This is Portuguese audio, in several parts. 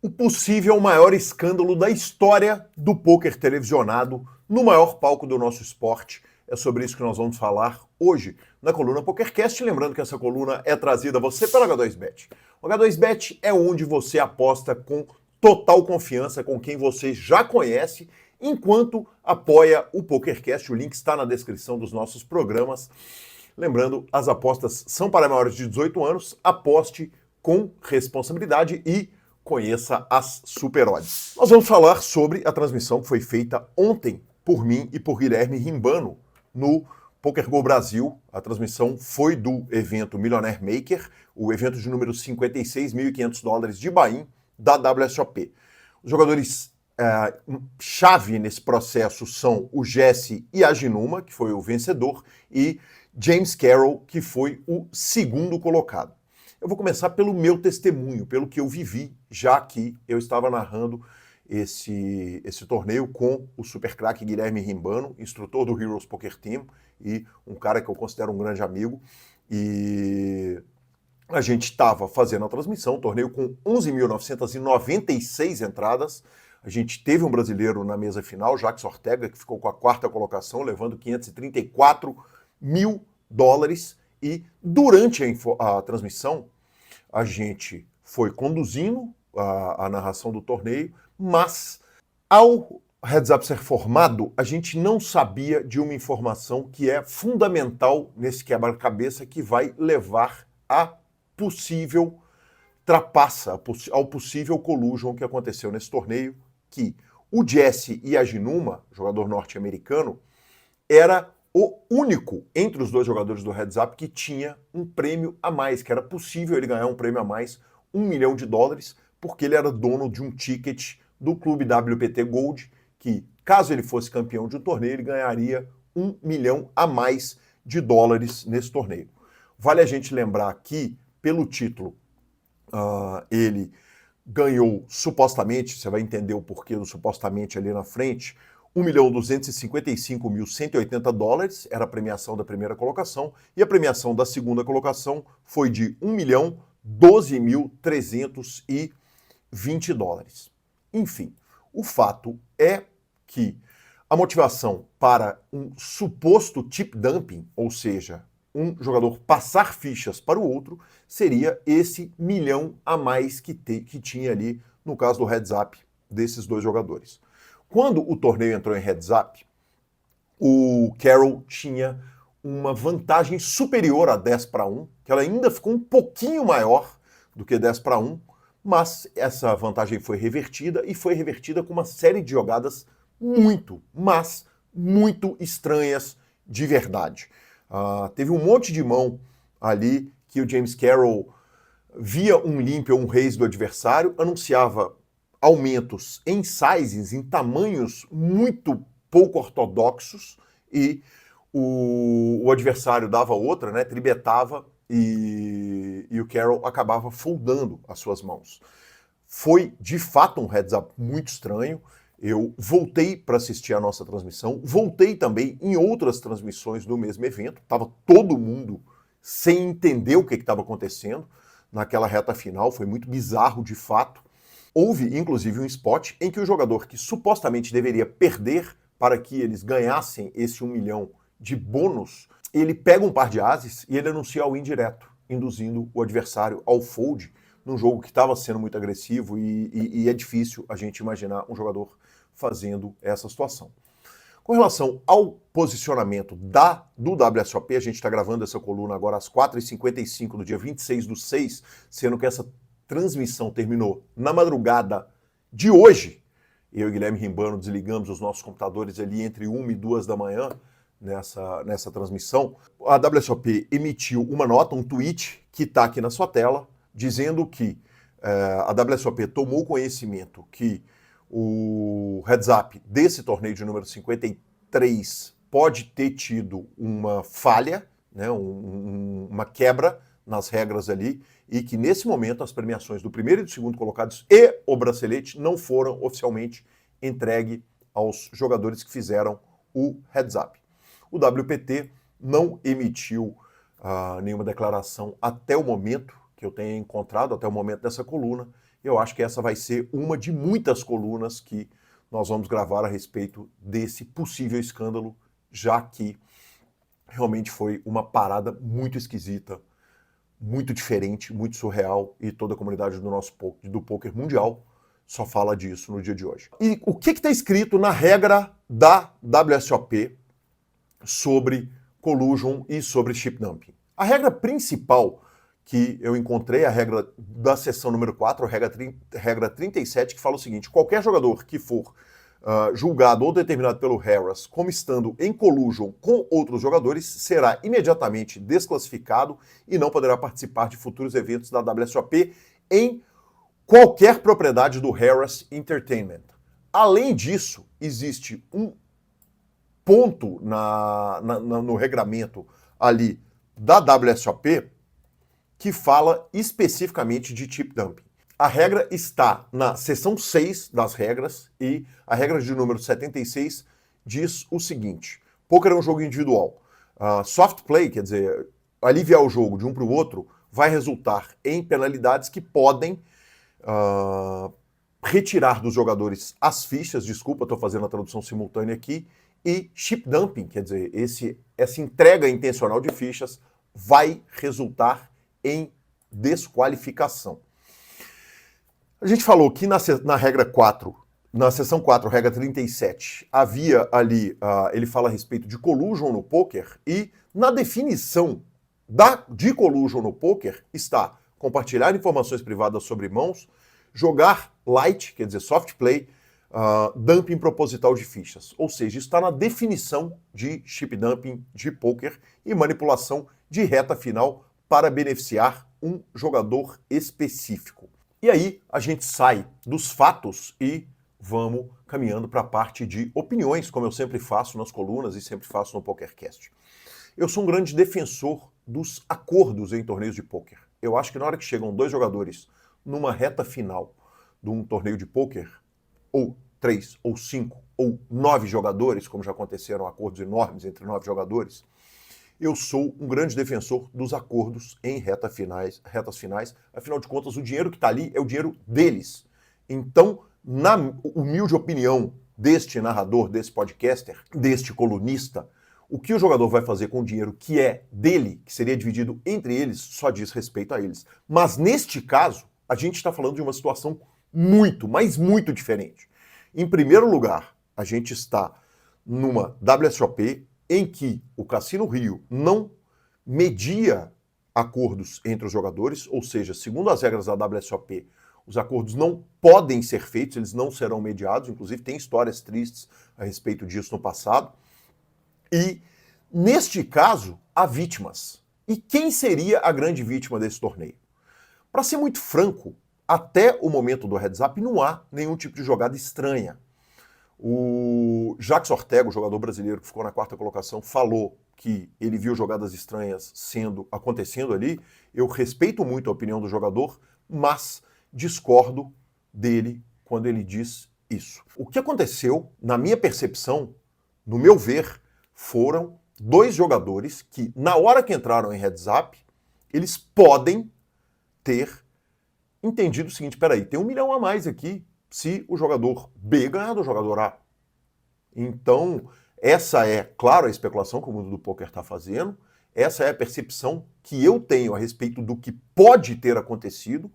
O possível maior escândalo da história do pôquer televisionado no maior palco do nosso esporte. É sobre isso que nós vamos falar hoje na coluna PokerCast. Lembrando que essa coluna é trazida a você pela H2Bet. O H2Bet é onde você aposta com total confiança com quem você já conhece, enquanto apoia o PokerCast. O link está na descrição dos nossos programas. Lembrando, as apostas são para maiores de 18 anos. Aposte com responsabilidade e conheça as Super Odds. Nós vamos falar sobre a transmissão que foi feita ontem por mim e por Guilherme Rimbano no PokerGO Brasil. A transmissão foi do evento Millionaire Maker, o evento de número $56.500 de buy-in da WSOP. Os jogadores chave nesse processo são o Jesse e a Ginuma, que foi o vencedor, e James Carroll, que foi o segundo colocado. Eu vou começar pelo meu testemunho, pelo que eu vivi, já que eu estava narrando esse torneio com o super craque Guilherme Rimbano, instrutor do Heroes Poker Team e um cara que eu considero um grande amigo. E a gente estava fazendo a transmissão, um torneio com 11.996 entradas. A gente teve um brasileiro na mesa final, Jacques Ortega, que ficou com a quarta colocação, levando $534 mil. E durante a transmissão, a gente foi conduzindo a narração do torneio, mas ao heads up ser formado, a gente não sabia de uma informação que é fundamental nesse quebra-cabeça que vai levar a possível trapaça, ao possível collusion que aconteceu nesse torneio, que o Jesse e a Ginuma, jogador norte-americano, era o único entre os dois jogadores do Heads Up que tinha um prêmio a mais, que era possível ele ganhar um prêmio a mais, $1 milhão, porque ele era dono de um ticket do clube WPT Gold, que caso ele fosse campeão de um torneio, ele ganharia $1 milhão a mais nesse torneio. Vale a gente lembrar que, pelo título, ele ganhou supostamente, você vai entender o porquê do supostamente ali na frente, $1.255.180 era a premiação da primeira colocação, e a premiação da segunda colocação foi de $1.012.320. Enfim, o fato é que a motivação para um suposto tip dumping, ou seja, um jogador passar fichas para o outro, seria esse milhão a mais que tinha ali no caso do heads up desses dois jogadores. Quando o torneio entrou em heads up, o Carroll tinha uma vantagem superior a 10-1, que ela ainda ficou um pouquinho maior do que 10-1, mas essa vantagem foi revertida e foi revertida com uma série de jogadas muito estranhas de verdade. Teve um monte de mão ali que o James Carroll via um limp ou um raise do adversário, anunciava aumentos em sizes, em tamanhos muito pouco ortodoxos, e o adversário dava outra, né, tribetava, e o Carroll acabava foldando as suas mãos. Foi, de fato, um heads up muito estranho. Eu voltei para assistir a nossa transmissão, voltei também em outras transmissões do mesmo evento, estava todo mundo sem entender o que estava acontecendo naquela reta final, foi muito bizarro de fato. Houve, inclusive, um spot em que o jogador que supostamente deveria perder para que eles ganhassem esse $1 milhão de bônus, ele pega um par de ases e ele anuncia ao indireto, induzindo o adversário ao fold, num jogo que estava sendo muito agressivo e é difícil a gente imaginar um jogador fazendo essa situação. Com relação ao posicionamento do WSOP, a gente está gravando essa coluna agora às 4h55 do dia 26/6, sendo que essa transmissão terminou na madrugada de hoje. Eu e Guilherme Rimbano desligamos os nossos computadores ali entre 1 e 2 da manhã nessa transmissão. A WSOP emitiu uma nota, um tweet, que está aqui na sua tela, dizendo que a WSOP tomou conhecimento que o heads up desse torneio de número 53 pode ter tido uma falha, né, uma quebra nas regras ali, e que nesse momento as premiações do primeiro e do segundo colocados e o bracelete não foram oficialmente entregues aos jogadores que fizeram o heads up. O WPT não emitiu nenhuma declaração até o momento que eu tenha encontrado, até o momento dessa coluna, Eu acho que essa vai ser uma de muitas colunas que nós vamos gravar a respeito desse possível escândalo, já que realmente foi uma parada muito esquisita, muito diferente, muito surreal, e toda a comunidade do poker mundial só fala disso no dia de hoje. E o que está escrito na regra da WSOP sobre collusion e sobre chip dumping? A regra principal que eu encontrei, a regra da seção número 4, a regra 37, que fala o seguinte: qualquer jogador que for julgado ou determinado pelo Harris como estando em collusion com outros jogadores será imediatamente desclassificado e não poderá participar de futuros eventos da WSOP em qualquer propriedade do Harris Entertainment. Além disso, existe um ponto no regramento ali da WSOP que fala especificamente de chip dumping. A regra está na seção 6 das regras e a regra de número 76 diz o seguinte: poker é um jogo individual. Soft play, quer dizer, aliviar o jogo de um para o outro, vai resultar em penalidades que podem retirar dos jogadores as fichas, desculpa, estou fazendo a tradução simultânea aqui, e chip dumping, quer dizer, essa entrega intencional de fichas vai resultar em desqualificação. A gente falou que na regra 4, na seção 4, regra 37, havia ali, ele fala a respeito de collusion no poker, e na definição de collusion no poker está compartilhar informações privadas sobre mãos, jogar light, quer dizer, soft play, dumping proposital de fichas. Ou seja, isso está na definição de chip dumping de poker e manipulação de reta final para beneficiar um jogador específico. E aí a gente sai dos fatos e vamos caminhando para a parte de opiniões, como eu sempre faço nas colunas e sempre faço no PokerCast. Eu sou um grande defensor dos acordos em torneios de pôquer. Eu acho que na hora que chegam dois jogadores numa reta final de um torneio de pôquer, ou 3, ou 5, ou 9 jogadores, como já aconteceram acordos enormes entre 9 jogadores, eu sou um grande defensor dos acordos em retas finais. Afinal de contas, o dinheiro que está ali é o dinheiro deles. Então, na humilde opinião deste narrador, desse podcaster, deste colunista, o que o jogador vai fazer com o dinheiro que é dele, que seria dividido entre eles, só diz respeito a eles. Mas neste caso, a gente está falando de uma situação muito, mas muito diferente. Em primeiro lugar, a gente está numa WSOP em que o Cassino Rio não media acordos entre os jogadores, ou seja, segundo as regras da WSOP, os acordos não podem ser feitos, eles não serão mediados, inclusive tem histórias tristes a respeito disso no passado. E, neste caso, há vítimas. E quem seria a grande vítima desse torneio? Para ser muito franco, até o momento do heads up não há nenhum tipo de jogada estranha. O Jacques Ortega, o jogador brasileiro que ficou na 4ª colocação, falou que ele viu jogadas estranhas acontecendo ali. Eu respeito muito a opinião do jogador, mas discordo dele quando ele diz isso. O que aconteceu, na minha percepção, no meu ver, foram dois jogadores que, na hora que entraram em heads up, eles podem ter entendido o seguinte: peraí, tem 1 milhão a mais aqui se o jogador B ganhar do jogador A. Então, essa é, claro, a especulação que o mundo do poker está fazendo, essa é a percepção que eu tenho a respeito do que pode ter acontecido,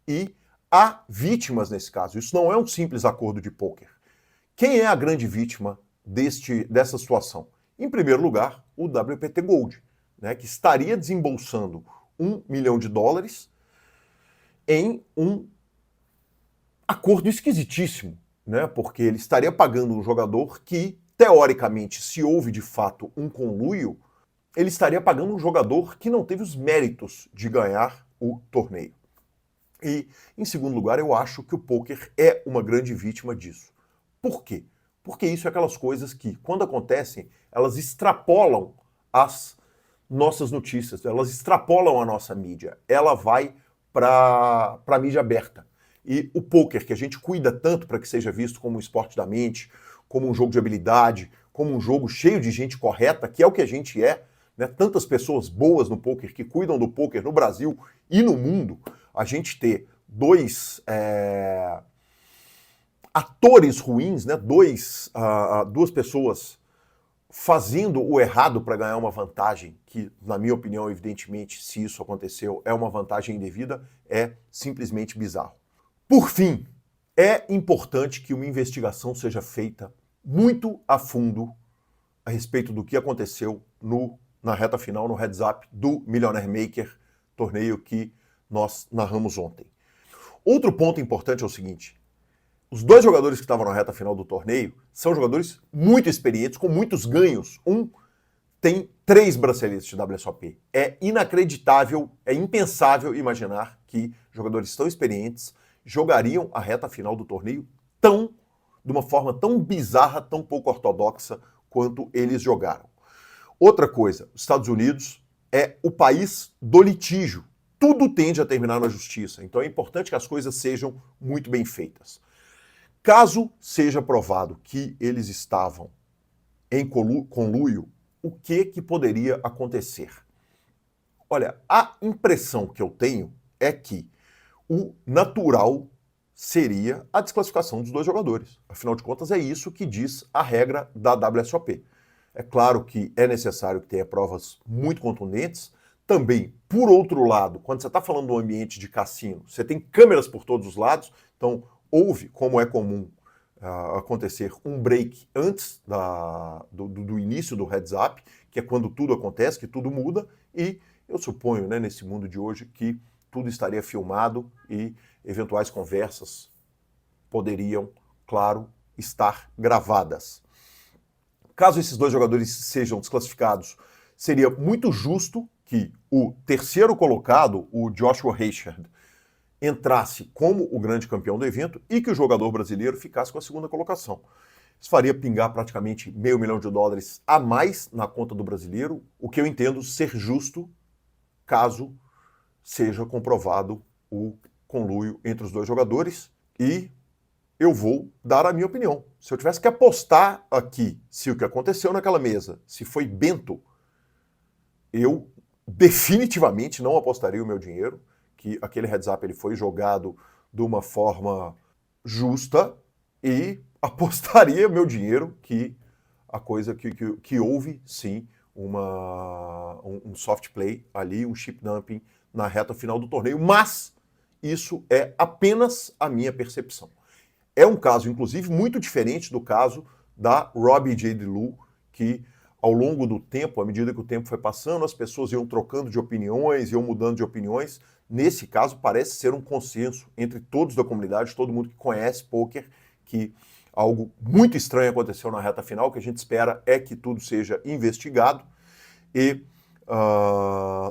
e há vítimas nesse caso. Isso não é um simples acordo de poker. Quem é a grande vítima dessa situação? Em primeiro lugar, o WPT Gold, né, que estaria desembolsando $1 milhão em um acordo esquisitíssimo, né? Porque ele estaria pagando um jogador que, teoricamente, se houve de fato um conluio, ele estaria pagando um jogador que não teve os méritos de ganhar o torneio. E, em segundo lugar, eu acho que o poker é uma grande vítima disso. Por quê? Porque isso é aquelas coisas que, quando acontecem, elas extrapolam as nossas notícias, elas extrapolam a nossa mídia, ela vai para a mídia aberta. E o poker, que a gente cuida tanto para que seja visto como um esporte da mente, como um jogo de habilidade, como um jogo cheio de gente correta, que é o que a gente é, né? Tantas pessoas boas no poker que cuidam do poker no Brasil e no mundo, a gente ter dois atores ruins, né? Duas pessoas fazendo o errado para ganhar uma vantagem, que, na minha opinião, evidentemente, se isso aconteceu, é uma vantagem indevida, é simplesmente bizarro. Por fim, é importante que uma investigação seja feita muito a fundo a respeito do que aconteceu na reta final, no heads up do Millionaire Maker, torneio que nós narramos ontem. Outro ponto importante é o seguinte: os dois jogadores que estavam na reta final do torneio são jogadores muito experientes, com muitos ganhos. Um tem 3 braceletes de WSOP. É inacreditável, é impensável imaginar que jogadores tão experientes jogariam a reta final do torneio de uma forma tão bizarra, tão pouco ortodoxa quanto eles jogaram. Outra coisa, os Estados Unidos é o país do litígio. Tudo tende a terminar na justiça, então é importante que as coisas sejam muito bem feitas. Caso seja provado que eles estavam em conluio, o que poderia acontecer? Olha, a impressão que eu tenho é que o natural seria a desclassificação dos dois jogadores. Afinal de contas, é isso que diz a regra da WSOP. É claro que é necessário que tenha provas muito contundentes. Também, por outro lado, quando você está falando de um ambiente de cassino, você tem câmeras por todos os lados, então houve, como é comum acontecer, um break antes do início do heads up, que é quando tudo acontece, que tudo muda, e eu suponho, né, nesse mundo de hoje, que tudo estaria filmado e eventuais conversas poderiam, claro, estar gravadas. Caso esses dois jogadores sejam desclassificados, seria muito justo que o terceiro colocado, o Joshua Richard, entrasse como o grande campeão do evento e que o jogador brasileiro ficasse com a segunda colocação. Isso faria pingar praticamente $500 mil a mais na conta do brasileiro, o que eu entendo ser justo caso seja comprovado o conluio entre os dois jogadores, e eu vou dar a minha opinião. Se eu tivesse que apostar aqui se o que aconteceu naquela mesa, se foi bento, eu definitivamente não apostaria o meu dinheiro, que aquele heads up ele foi jogado de uma forma justa, e apostaria meu dinheiro que a coisa que houve sim um soft play ali, um chip dumping na reta final do torneio, mas isso é apenas a minha percepção. É um caso, inclusive, muito diferente do caso da Robbie J. DeLu, que ao longo do tempo, à medida que o tempo foi passando, as pessoas iam trocando de opiniões, iam mudando de opiniões. Nesse caso, parece ser um consenso entre todos da comunidade, todo mundo que conhece pôquer, que algo muito estranho aconteceu na reta final. O que a gente espera é que tudo seja investigado. E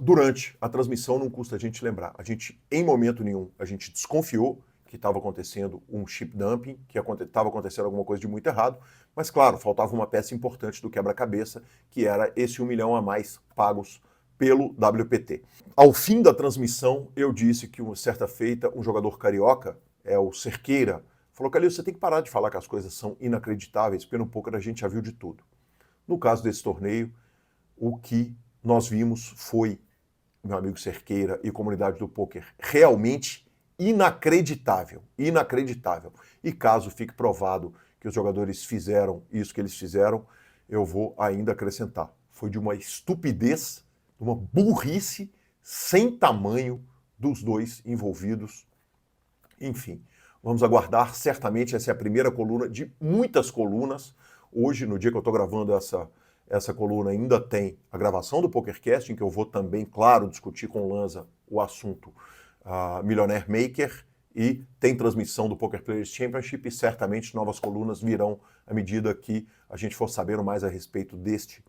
durante a transmissão não custa a gente lembrar. A gente, em momento nenhum, a gente desconfiou que estava acontecendo um chip dumping, que estava acontecendo alguma coisa de muito errado, mas claro, faltava uma peça importante do quebra-cabeça, que era esse $1 milhão a mais pagos pelo WPT. Ao fim da transmissão, eu disse que, uma certa feita, um jogador carioca, o Cerqueira, falou: Calil, você tem que parar de falar que as coisas são inacreditáveis, porque no poker a gente já viu de tudo. No caso desse torneio, o que nós vimos foi, meu amigo Cerqueira e comunidade do poker, realmente inacreditável, inacreditável. E caso fique provado que os jogadores fizeram isso que eles fizeram, eu vou ainda acrescentar. Foi de uma estupidez, de uma burrice sem tamanho dos dois envolvidos. Enfim, vamos aguardar. Certamente essa é a primeira coluna de muitas colunas. Hoje, no dia que eu estou gravando essa coluna, ainda tem a gravação do PokerCast, em que eu vou também, claro, discutir com o Lanza o assunto Millionaire Maker, e tem transmissão do Poker Players Championship, e certamente novas colunas virão à medida que a gente for sabendo mais a respeito deste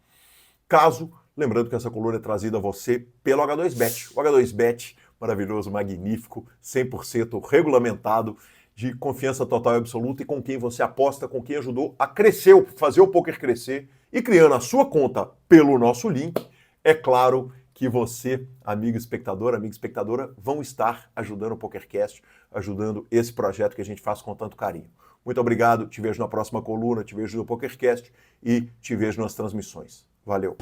caso. Lembrando que essa coluna é trazida a você pelo H2Bet. O H2Bet, maravilhoso, magnífico, 100% regulamentado, de confiança total e absoluta, e com quem você aposta, com quem ajudou a crescer, fazer o poker crescer, e criando a sua conta pelo nosso link, é claro que você, amigo espectador, amiga espectadora, vão estar ajudando o PokerCast, ajudando esse projeto que a gente faz com tanto carinho. Muito obrigado, te vejo na próxima coluna, te vejo no PokerCast e te vejo nas transmissões. Valeu!